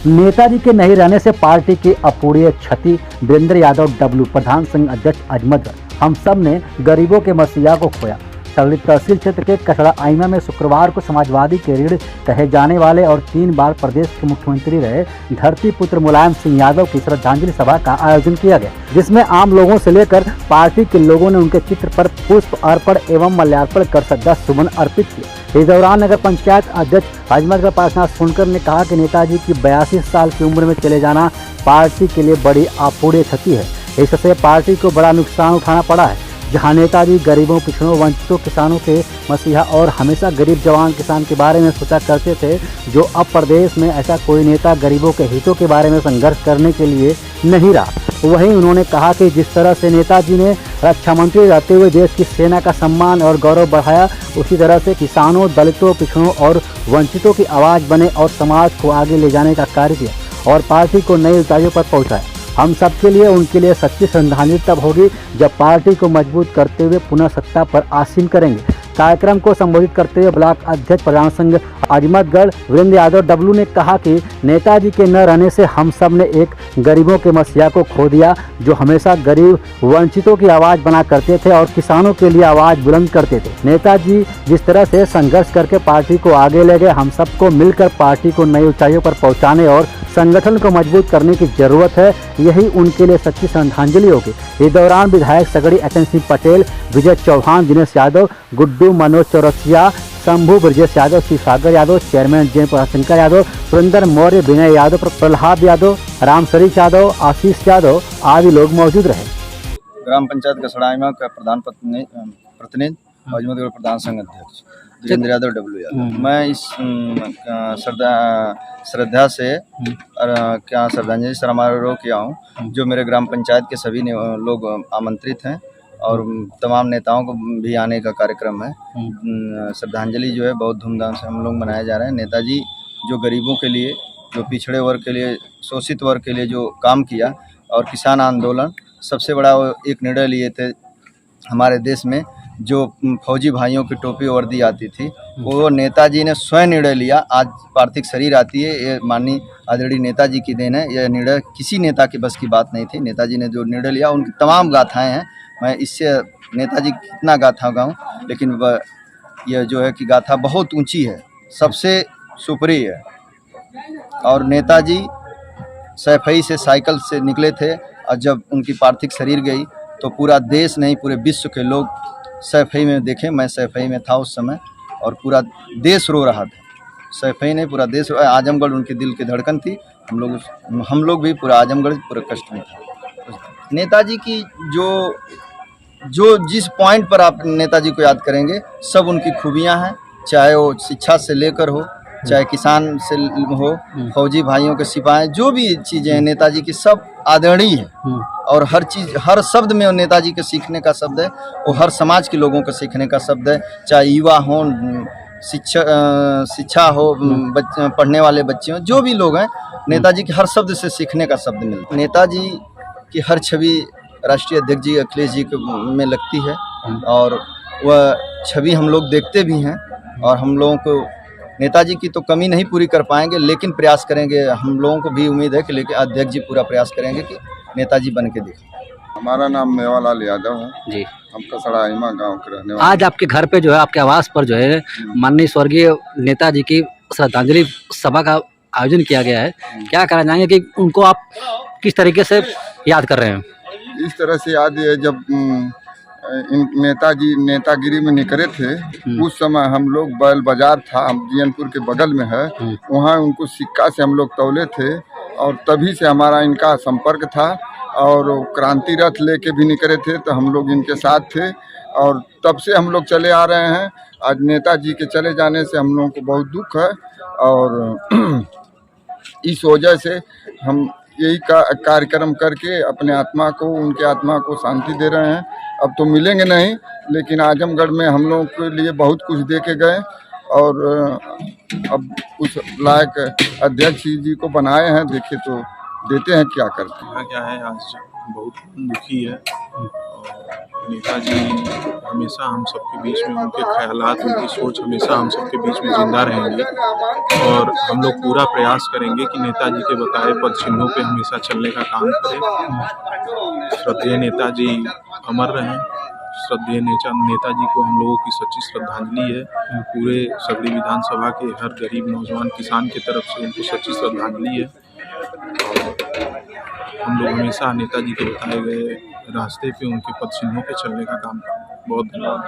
नेताजी के नहीं रहने से पार्टी की अपूरणीय क्षति। वीरेंद्र यादव डब्लू, प्रधान संघ अध्यक्ष अजमतगढ़। हम सब ने गरीबों के मसीहा को खोया। सगली तहसील क्षेत्र के कसड़ा आइमा में शुक्रवार को समाजवादी के रीढ़ कहे जाने वाले और 3 बार प्रदेश के मुख्यमंत्री रहे धरती पुत्र मुलायम सिंह यादव की श्रद्धांजलि सभा का आयोजन किया गया, जिसमें आम लोगों से लेकर पार्टी के लोगों ने उनके चित्र पर पुष्प अर्पण एवं माल्यार्पण कर श्रद्धासुमन अर्पित किए। इस दौरान नगर पंचायत अध्यक्ष अजमतगढ़ पार्श्वनाथ सोनकर ने कहा कि नेताजी की 82 साल की उम्र में चले जाना पार्टी के लिए बड़ी अपूरणीय क्षति है। इससे पार्टी को बड़ा नुकसान उठाना पड़ा है। जहां नेताजी गरीबों, पिछड़ों, वंचितों, किसानों के मसीहा और हमेशा गरीब जवान किसान के बारे में सोचा करते थे, जो अब प्रदेश में ऐसा कोई नेता गरीबों के हितों के बारे में संघर्ष करने के लिए नहीं रहा। वहीं उन्होंने कहा कि जिस तरह से नेताजी ने रक्षा मंत्री रहते हुए देश की सेना का सम्मान और गौरव बढ़ाया, उसी तरह से किसानों, दलितों, पिछड़ों और वंचितों की आवाज़ बने और समाज को आगे ले जाने का कार्य किया और पार्टी को नई ऊंचाइयों पर पहुँचाया। हम सबके लिए उनके लिए सच्ची श्रद्धांजलि तब होगी जब पार्टी को मजबूत करते हुए पुनः सत्ता पर आसीन करेंगे। कार्यक्रम को संबोधित करते हुए ब्लॉक अध्यक्ष प्रधान संघ अजमतगढ़ वीरेंद्र यादव डब्लू ने कहा कि नेताजी के न रहने से हम सब ने एक गरीबों के मसीहा को खो दिया, जो हमेशा गरीब, वंचितों की आवाज़ बना करते थे और किसानों के लिए आवाज़ बुलंद करते थे। नेताजी जिस तरह से संघर्ष करके पार्टी को आगे ले गए, हम सबको मिलकर पार्टी को नई ऊंचाइयों पर पहुंचाने और संगठन को मजबूत करने की जरूरत है। यही उनके लिए सच्ची श्रद्धांजलि होगी। इस दौरान विधायक सगड़ी एचएन सिंह पटेल, विजय चौहान, दिनेश यादव, गुड्डू, मनोज चौरसिया, शंभू, ब्रजेश यादव, शिव सागर यादव, चेयरमैन जय शंकर यादव, सुरेंद्र मौर्य, विनय यादव, प्रहलाद यादव, राम शरीफ यादव, आशीष यादव आदि लोग मौजूद रहे। ग्राम पंचायत कसड़ा आइमा का प्रधान प्रतिनिधि अजमतगढ़ प्रधान संघ अध्यक्ष वीरेंद्र यादव डब्लू यादव। मैं इस श्रद्धा से क्या श्रद्धांजलि समारोह किया हूँ, जो मेरे ग्राम पंचायत के सभी लोग आमंत्रित हैं और तमाम नेताओं को भी आने का कार्यक्रम है। श्रद्धांजलि जो है बहुत धूमधाम से हम लोग मनाया जा रहे हैं। नेताजी जो गरीबों के लिए, जो पिछड़े वर्ग के लिए, शोषित वर्ग के लिए जो काम किया और किसान आंदोलन सबसे बड़ा एक निर्णय लिए थे हमारे देश में, जो फौजी भाइयों की टोपी वर्दी आती थी, वो नेताजी ने स्वयं निर्णय लिया। आज पार्थिव शरीर आती है, ये माननीय आदरणीय नेताजी की देन है। यह निर्णय किसी नेता की बस की बात नहीं थी। नेताजी ने जो निर्णय लिया, उनकी तमाम गाथाएं हैं। मैं इससे नेताजी की कितना गाथा गाऊं, लेकिन यह जो है कि गाथा बहुत ऊंची है, सबसे सुपरी है। और नेताजी सैफई से साइकिल से निकले थे और जब उनकी पार्थिव शरीर गई तो पूरा देश नहीं, पूरे विश्व के लोग सैफई में देखे। मैं सैफई में था उस समय और पूरा देश रो रहा था। सैफई नहीं, पूरा देश। आजमगढ़ उनके दिल की धड़कन थी। हम लोग भी पूरा आजमगढ़ पूरे कष्ट में था। नेताजी की जो जिस पॉइंट पर आप नेताजी को याद करेंगे, सब उनकी खूबियां हैं, चाहे वो शिक्षा से लेकर हो, चाहे किसान से हो, फौजी भाइयों के सिपाही, जो भी चीज़ें हैं नेताजी की सब आदरणीय है। और हर चीज़, हर शब्द में नेताजी के सीखने का शब्द है। वो हर समाज के लोगों को सीखने का शब्द है, चाहे युवा हों, शिक्षा हो, पढ़ने वाले बच्चे हों, जो भी लोग हैं, नेताजी के हर शब्द से सीखने का शब्द मिलता है। नेताजी की हर छवि राष्ट्रीय अध्यक्ष जी अखिलेश जी में लगती है और वह छवि हम लोग देखते भी हैं। और हम लोगों को नेताजी की तो कमी नहीं पूरी कर पाएंगे, लेकिन प्रयास करेंगे। हम लोगों को भी उम्मीद है कि लेकिन अध्यक्ष जी पूरा प्रयास करेंगे कि नेताजी बन के देखें। हमारा नाम मेवालाल यादव है जी। हम कसड़ा आइमा गांव के रहने वाले। आज आपके घर पे जो है, आपके आवास पर जो है, माननीय स्वर्गीय नेताजी की श्रद्धांजलि सभा का आयोजन किया गया है। क्या कहना चाहेंगे कि उनको आप किस तरीके से याद कर रहे हैं? इस तरह से याद है, जब नेताजी नेतागिरी में निकले थे, उस समय हम लोग बैल बाजार था, जियनपुर के बगल में है, वहाँ उनको सिक्का से हम लोग तौले थे और तभी से हमारा इनका संपर्क था। और क्रांति रथ लेके भी निकले थे तो हम लोग इनके साथ थे और तब से हम लोग चले आ रहे हैं। आज नेताजी के चले जाने से हम लोगों को बहुत दुख है और इस वजह से हम यही कार्यक्रम करके अपने आत्मा को, उनके आत्मा को शांति दे रहे हैं। अब तो मिलेंगे नहीं, लेकिन आजमगढ़ में हम लोगों के लिए बहुत कुछ दे के गए और अब उस लायक अध्यक्ष जी को बनाए हैं। देखिए तो देते हैं, क्या करते हैं। क्या है, आज बहुत दुखी है और नेताजी हमेशा हम सबके बीच में, उनके ख्यालात, उनकी सोच हमेशा हम सबके बीच में जिंदा रहेंगे और हम लोग पूरा प्रयास करेंगे कि नेताजी के बताए पद चिन्हों पे हमेशा चलने का काम करें। श्रद्धेय नेताजी अमर रहें। श्रद्धेय नेताजी को हम लोगों की सच्ची श्रद्धांजलि है। पूरे सगड़ी विधानसभा के हर गरीब नौजवान किसान की तरफ से उनको सच्ची श्रद्धांजलि है। और हम लोग हमेशा नेताजी के बताए गए रास्ते पे, उनके पद चिन्हों पे चलने का काम करेंगे। बहुत धन्यवाद।